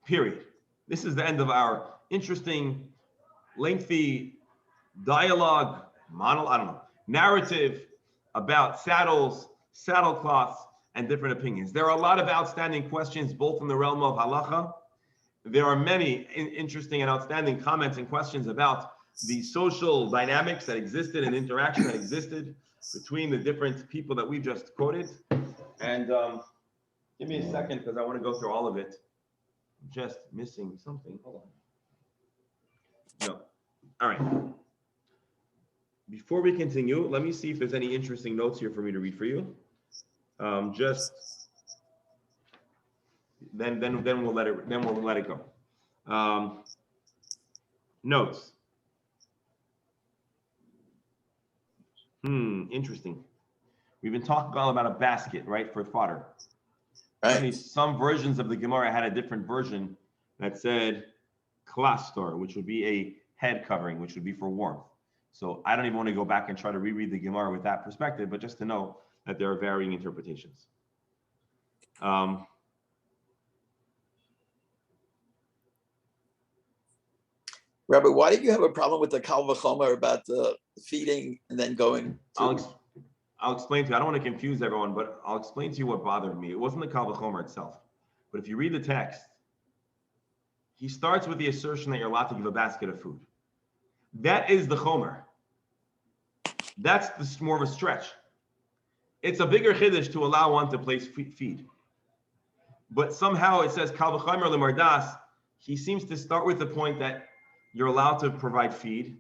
Period. This is the end of our interesting, lengthy dialogue, narrative about saddles, saddlecloths, and different opinions. There are a lot of outstanding questions, both in the realm of halacha. There are many interesting and outstanding comments and questions about the social dynamics that existed and interaction that existed between the different people that we just quoted. And give me a second because I want to go through all of it. I'm just missing something. Hold on. No. All right. Before we continue, let me see if there's any interesting notes here for me to read for you. Just then we'll let it go. Notes. Interesting. We've been talking all about a basket, right, for fodder. Right. Some versions of the Gemara had a different version that said klastor, which would be a head covering, which would be for warmth. So I don't even want to go back and try to reread the Gemara with that perspective, but just to know that there are varying interpretations. Rabbi, why did you have a problem with the Kal V'chomer about feeding and then going to... I'll explain to you. I don't want to confuse everyone, but I'll explain to you what bothered me. It wasn't the Kal V'chomer itself. But if you read the text, he starts with the assertion that you're allowed to give a basket of food. That is the Chomer. That's more of a stretch. It's a bigger chiddush to allow one to place feed. But somehow it says Kal V'chomer lemardas. He seems to start with the point that you're allowed to provide feed.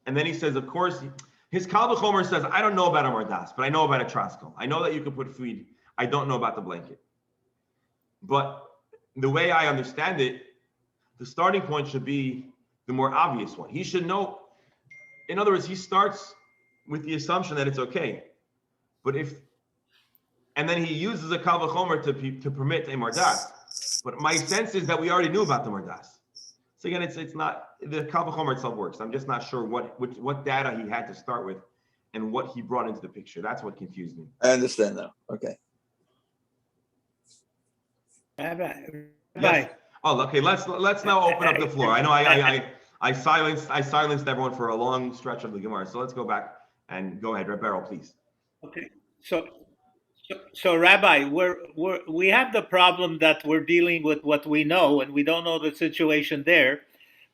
And then he says, of course, his Kal V'chomer says, I don't know about a mardas, but I know about a trasko. I know that you could put feed. I don't know about the blanket. But the way I understand it, the starting point should be the more obvious one. He should know. In other words, he starts with the assumption that it's okay. But and then he uses a Kal V'chomer to permit a mardas. But my sense is that we already knew about the mardas. So again, it's not, the Kal V'chomer itself works. I'm just not sure what data he had to start with and what he brought into the picture. That's what confused me. I understand now. Okay. Yes. Oh, okay. Let's now open up the floor. I know I silenced everyone for a long stretch of the Gemara. So let's go back and go ahead, Reb Beryl, please. Okay. So Rabbi, we have the problem that we're dealing with what we know, and we don't know the situation there.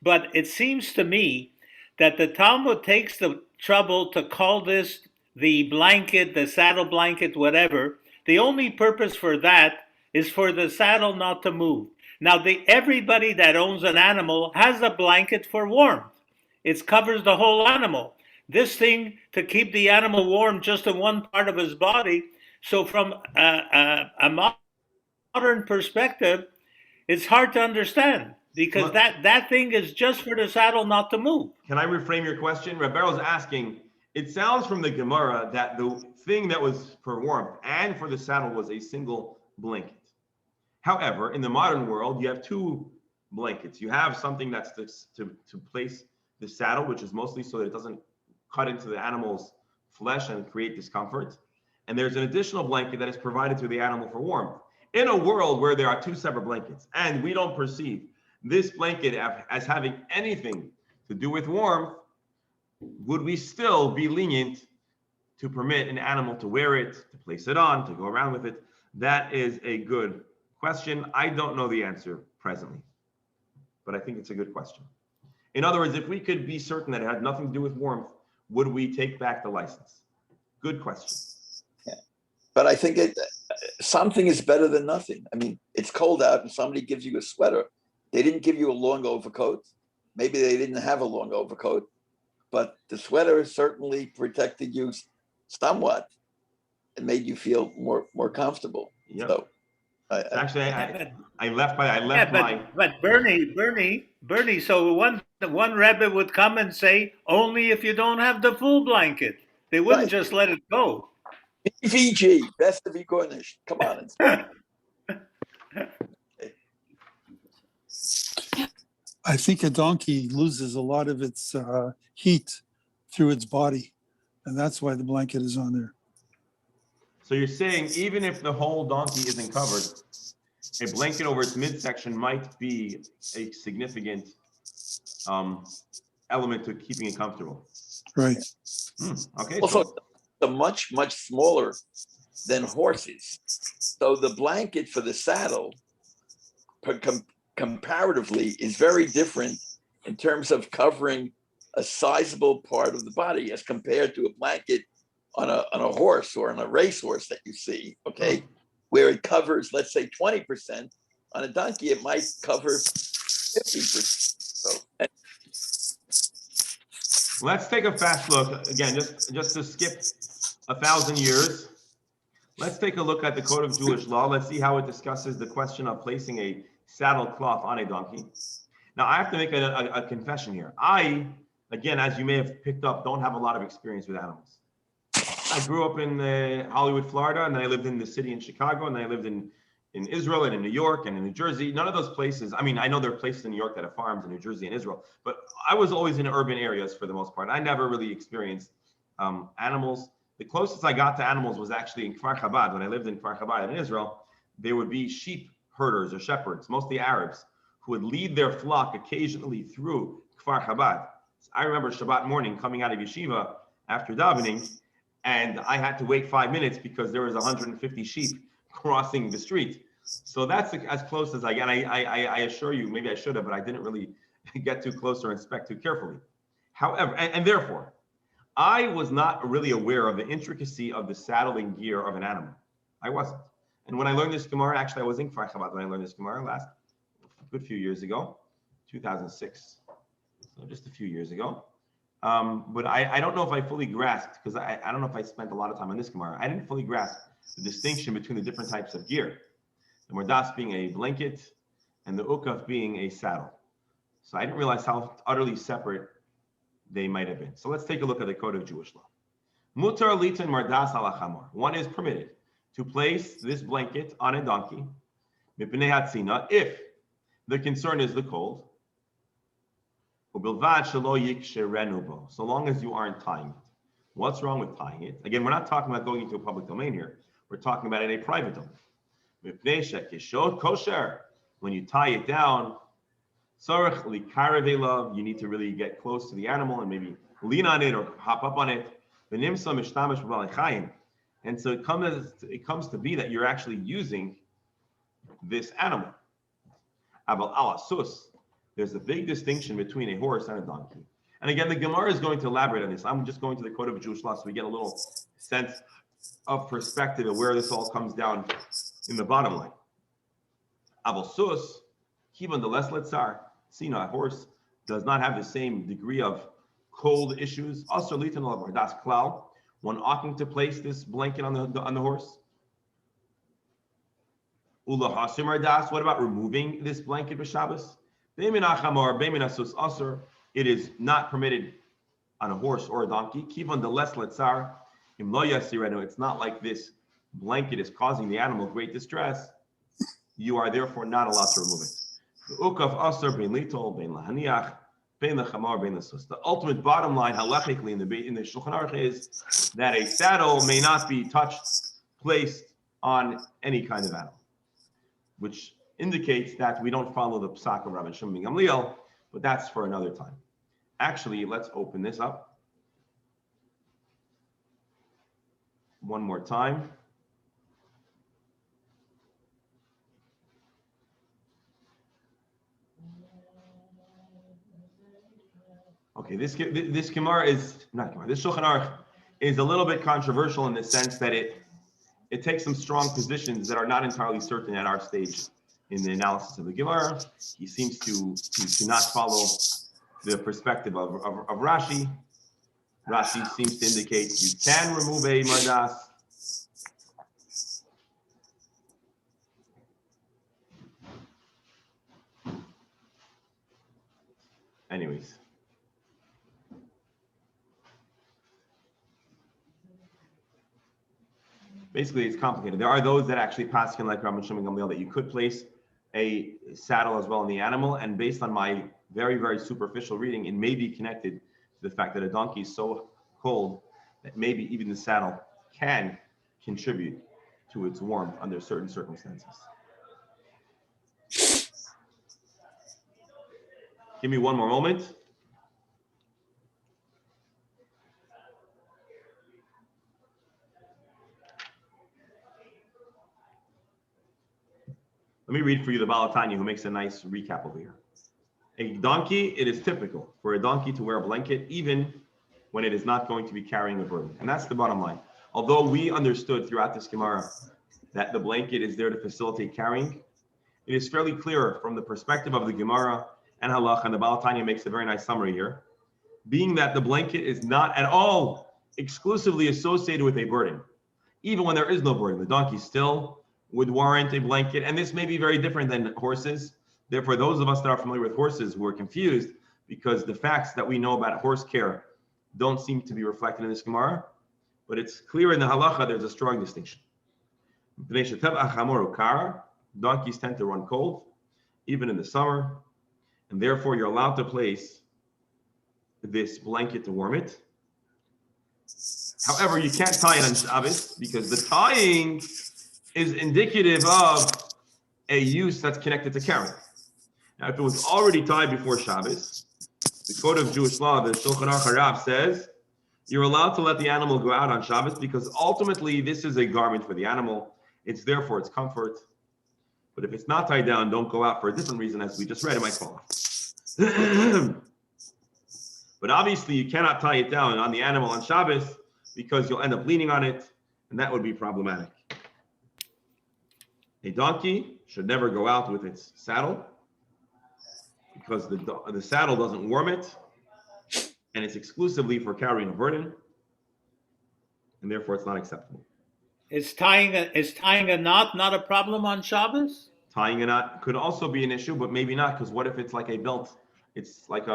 But it seems to me that the Talmud takes the trouble to call this the blanket, the saddle blanket, whatever. The only purpose for that is for the saddle not to move. Now, everybody that owns an animal has a blanket for warmth. It covers the whole animal. This thing to keep the animal warm just in one part of his body. So from a modern perspective, it's hard to understand because that thing is just for the saddle not to move. Can I reframe your question? Reb Beryl's asking, it sounds from the Gemara that the thing that was for warmth and for the saddle was a single blanket. However, in the modern world, you have two blankets. You have something that's to place the saddle, which is mostly so that it doesn't cut into the animal's flesh and create discomfort. And there's an additional blanket that is provided to the animal for warmth. In a world where there are two separate blankets and we don't perceive this blanket as having anything to do with warmth, would we still be lenient to permit an animal to wear it, to place it on, to go around with it? That is a good question. I don't know the answer presently, but I think it's a good question. In other words, if we could be certain that it had nothing to do with warmth, would we take back the license? Good question. Yeah. But I think something is better than nothing. I mean, it's cold out and somebody gives you a sweater. They didn't give you a long overcoat. Maybe they didn't have a long overcoat, but the sweater certainly protected you somewhat and made you feel more comfortable. Yep. So Actually, I left but Bernie. So one Rebbe would come and say, only if you don't have the full blanket. They wouldn't just let it go. VG, best of Gornish. Come on. It's fine. I think a donkey loses a lot of its heat through its body, and that's why the blanket is on there. So you're saying even if the whole donkey isn't covered, a blanket over its midsection might be a significant element to keeping it comfortable. Right. Okay. Also, So they're much smaller than horses. So the blanket for the saddle comparatively is very different in terms of covering a sizable part of the body as compared to a blanket on a horse or on a racehorse that you see, okay, where it covers, let's say, 20%. On a donkey, it might cover 50%. So let's take a fast look again, just to skip 1,000 years. Let's take a look at the Code of Jewish Law. Let's see how it discusses the question of placing a saddle cloth on a donkey. Now, I have to make a confession here. I, again, as you may have picked up, don't have a lot of experience with animals. I grew up in Hollywood, Florida, and then I lived in the city in Chicago, and then I lived in Israel and in New York and in New Jersey. None of those places, I mean, I know there are places in New York that have farms in New Jersey and Israel, but I was always in urban areas for the most part. I never really experienced animals. The closest I got to animals was actually in Kfar Chabad. When I lived in Kfar Chabad in Israel, there would be sheep herders or shepherds, mostly Arabs, who would lead their flock occasionally through Kfar Chabad. I remember Shabbat morning coming out of yeshiva after davening, and I had to wait 5 minutes because there was 150 sheep crossing the street. So that's as close as I get. I assure you, maybe I should have, but I didn't really get too close or inspect too carefully. However, and therefore, I was not really aware of the intricacy of the saddling gear of an animal. I wasn't. And when I learned this Gemara, actually I was in Kfar Chabad when I learned this Gemara last a good few years ago, 2006. So just a few years ago. But I don't know if I fully grasped, because I don't know if I spent a lot of time on this Gemara. I didn't fully grasp the distinction between the different types of gear. The mordas being a blanket and the ukaf being a saddle. So I didn't realize how utterly separate they might have been. So let's take a look at the Code of Jewish Law. Mutar litan mardas ala chamor. One is permitted to place this blanket on a donkey, mipnei hatzina, if the concern is the cold, ubilvad shelo yiksherenu bo, so long as you aren't tying it. What's wrong with tying it? Again, we're not talking about going into a public domain here. We're talking about in a private domain. Mipnei shekishot kosher. When you tie it down, tzarich likarev elav, you need to really get close to the animal and maybe lean on it or hop up on it. V'nimsa mishtamish b'balei chayim. And so it comes to be that you're actually using this animal. Aval ala sus. There's a big distinction between a horse and a donkey. And again, the Gemara is going to elaborate on this. I'm just going to the Code of Jewish Law so we get a little sense of perspective of where this all comes down in the bottom line. Aval sus, even the less letzar, a horse does not have the same degree of cold issues. Also, litan al bardas klal. One oughtn't to place this blanket on the horse. Ula hasim ardas. What about removing this blanket for Shabbos? It is not permitted on a horse or a donkey. Kivan the less letzar. It's not like this blanket is causing the animal great distress. You are therefore not allowed to remove it. The ultimate bottom line, halachically, in the Shulchan Aruch is that a saddle may not be touched, placed on any kind of animal, which indicates that we don't follow the psak of Rabbi Shimon ben Gamliel, but that's for another time. Actually, let's open this up. one more time. Okay, this Gemara is not Gemara. This Shulchan Aruch is a little bit controversial in the sense that it takes some strong positions that are not entirely certain at our stage in the analysis of the Gemara. He seems to not follow the perspective of Rashi. Rashi seems to indicate you can remove a mardas. Anyways. Basically, it's complicated. There are those that actually paskin like Rabban Shimon Gamliel that you could place a saddle as well in the animal, and based on my very, very superficial reading, it may be connected to the fact that a donkey is so cold that maybe even the saddle can contribute to its warmth under certain circumstances. Give me one more moment. Let me read for you the Baal Tanya, who makes a nice recap over here. A donkey, it is typical for a donkey to wear a blanket even when it is not going to be carrying a burden. And that's the bottom line. Although we understood throughout this Gemara that the blanket is there to facilitate carrying, it is fairly clear from the perspective of the Gemara and Halach, and the Baal Tanya makes a very nice summary here, being that the blanket is not at all exclusively associated with a burden. Even when there is no burden, the donkey still would warrant a blanket, and this may be very different than horses. Therefore, those of us that are familiar with horses who are confused because the facts that we know about horse care don't seem to be reflected in this Gemara, but it's clear in the halacha there's a strong distinction. Donkeys tend to run cold, even in the summer, and therefore you're allowed to place this blanket to warm it. However, you can't tie it on Shabbos because the tying is indicative of a use that's connected to carrying. Now, if it was already tied before Shabbos, the code of Jewish law, the Shulchan Aruch Harav says, you're allowed to let the animal go out on Shabbos because ultimately this is a garment for the animal. It's there for its comfort. But if it's not tied down, don't go out for a different reason, as we just read, it might fall off. But obviously, you cannot tie it down on the animal on Shabbos because you'll end up leaning on it, and that would be problematic. A donkey should never go out with its saddle because the saddle doesn't warm it, and it's exclusively for carrying a burden, and therefore it's not acceptable. Is tying a knot not a problem on Shabbos? Tying a knot could also be an issue, but maybe not, because what if it's like a belt? It's like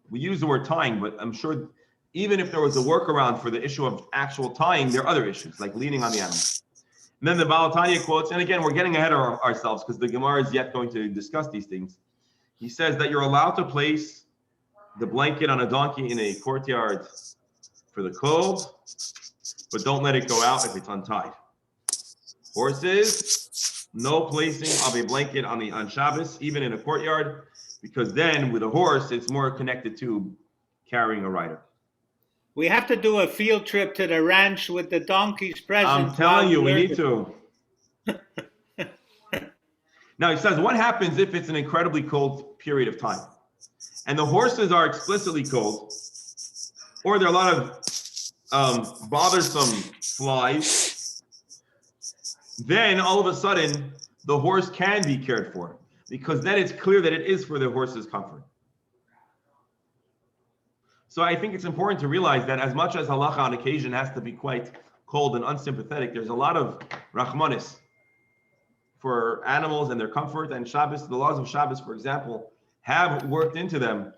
we use the word tying, but I'm sure even if there was a workaround for the issue of actual tying, there are other issues, like leaning on the animal. And then the Baal Tanya quotes, and again, we're getting ahead of ourselves because the Gemara is yet going to discuss these things. He says that you're allowed to place the blanket on a donkey in a courtyard for the cold, but don't let it go out if it's untied. Horses, no placing of a blanket on Shabbos, even in a courtyard, because then with a horse, it's more connected to carrying a rider. We have to do a field trip to the ranch with the donkeys present. I'm telling you, we need to. Now, he says, what happens if it's an incredibly cold period of time? And the horses are explicitly cold, or there are a lot of bothersome flies. Then, all of a sudden, the horse can be cared for, because then it's clear that it is for the horse's comfort. So I think it's important to realize that as much as halacha on occasion has to be quite cold and unsympathetic, there's a lot of rachmanis for animals and their comfort. And Shabbos, the laws of Shabbos, for example, have worked into them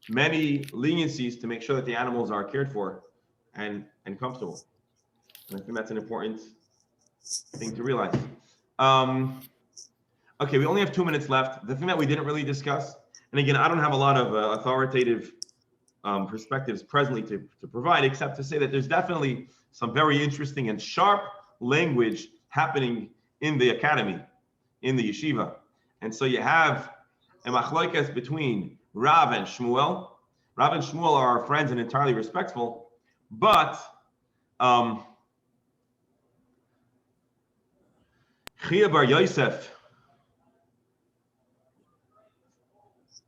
many leniencies to make sure that the animals are cared for and comfortable. And I think that's an important thing to realize. Okay, we only have 2 minutes left. The thing that we didn't really discuss, and again, I don't have a lot of authoritative perspectives presently to provide, except to say that there's definitely some very interesting and sharp language happening in the academy, in the yeshiva. And so you have a machlokes between Rav and Shmuel. Rav and Shmuel are our friends and entirely respectful, but Chia Bar Yosef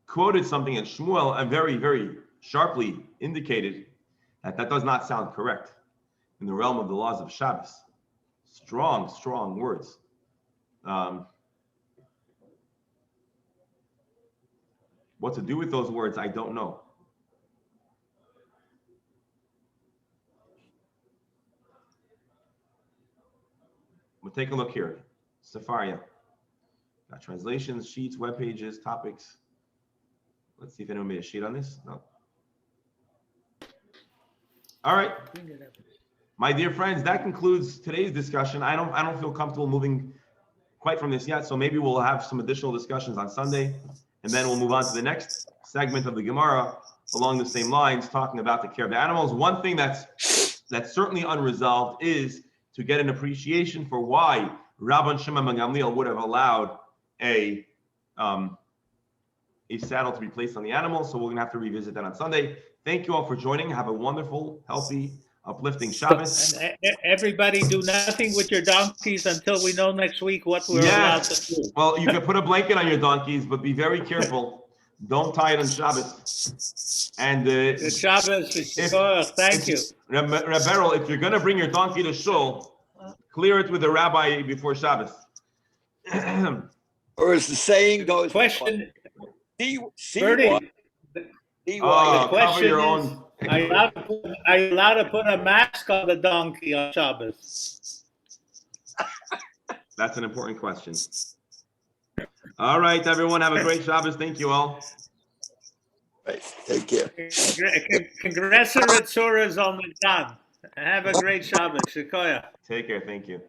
quoted something in Shmuel and very, very sharply indicated that that does not sound correct in the realm of the laws of Shabbos. Strong, strong words. What to do with those words, I don't know. We'll take a look here. Safaria. Got translations, sheets, web pages, topics. Let's see if anyone made a sheet on this. No. All right. My dear friends, that concludes today's discussion. I don't feel comfortable moving quite from this yet, so maybe we'll have some additional discussions on Sunday, and then we'll move on to the next segment of the Gemara along the same lines, talking about the care of the animals. One thing that's certainly unresolved is to get an appreciation for why Rabban Shimon ben Gamliel would have allowed a saddle to be placed on the animal. So we're going to have to revisit that on Sunday. Thank you all for joining. Have a wonderful, healthy, uplifting Shabbos. And everybody do nothing with your donkeys until we know next week what we're allowed to do. Well, you can put a blanket on your donkeys, but be very careful. Don't tie it on Shabbos. And Shabbos, thank you. Reb Beryl, if you're going to bring your donkey to shul, clear it with the rabbi before Shabbos. Or as the saying goes, Question, see Bertie, what? the cover question your is, own. are you allowed to put a mask on the donkey on Shabbos? That's an important question. All right, everyone, have a great Shabbos. Thank you all. Right. Take care. Congrats, Ritzuras on the Have a great Shabbos. Shikoya. Take care. Thank you.